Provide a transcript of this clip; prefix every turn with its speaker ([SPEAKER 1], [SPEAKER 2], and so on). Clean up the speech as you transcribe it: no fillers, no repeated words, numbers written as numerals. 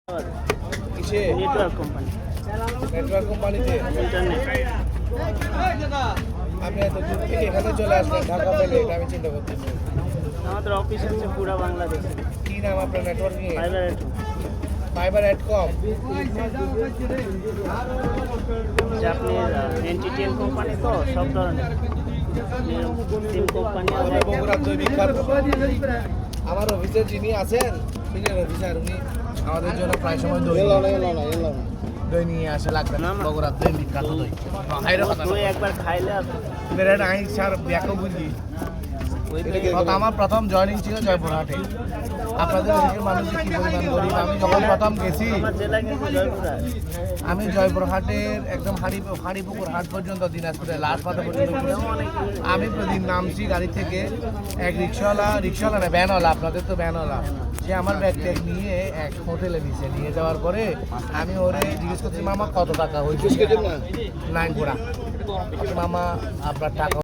[SPEAKER 1] কিসে?
[SPEAKER 2] Network company.
[SPEAKER 1] Network কোম্পানিতে।
[SPEAKER 2] Internet.
[SPEAKER 1] আপনি এত দূর থেকে এখানে চলে আসলেন ঢাকা পেলে, এটা আমি চিন্তা করতেছি।
[SPEAKER 2] আমাদের অফিস হচ্ছে পুরো বাংলাদেশে।
[SPEAKER 1] কি নাম আপনার নেটওয়ার্কিং এর?
[SPEAKER 2] ফাইবার
[SPEAKER 1] ফাইবার
[SPEAKER 2] এড
[SPEAKER 1] কম।
[SPEAKER 2] যে আপনি এনটিটিএল কোম্পানি তো সব ধরনের সিম কোম্পানি
[SPEAKER 1] আপনার বগুড়ার দই বিখ্যাত। আমার অফিসে যিনি আছেন সিনিয়র অফিসার, উনি আমাদের জন্য প্রায় সময় দই নিয়ে আসে, লাগবে না বগুড়ার দই বিখ্যাত দই।
[SPEAKER 2] দই একবার খাইলে
[SPEAKER 1] মেরে নাই স্যার ব্যাকও বুঝি। আমার প্রথম জয়েনিং ছিল জয়পুরহাটে। আপনাদের এদিকের মানুষ যে কি পরিমাণ গরিব। আমি যখন প্রথম গেছি,
[SPEAKER 2] আমার জেলা কিন্তু জয়পুরহাট।
[SPEAKER 1] আমি জয়পুরহাটের একদম হাড়িপুকুর হাট পর্যন্ত, দিনাজপুরের লাশপাতা পর্যন্ত আমি প্রতিদিন নামছি গাড়ি থেকে। এক রিক্সাওয়ালা না ভ্যানওয়ালা, আপনাদের তো ভ্যানওয়ালা, সে আমার ব্যাগ ট্যাগ নিয়ে এক হোটেলে নিয়ে যাওয়ার পরে আমি ওরে জিজ্ঞেস করছি, মামা কত টাকা হয়েছে? 9 ঘোড়া। মামা আপনার টাকা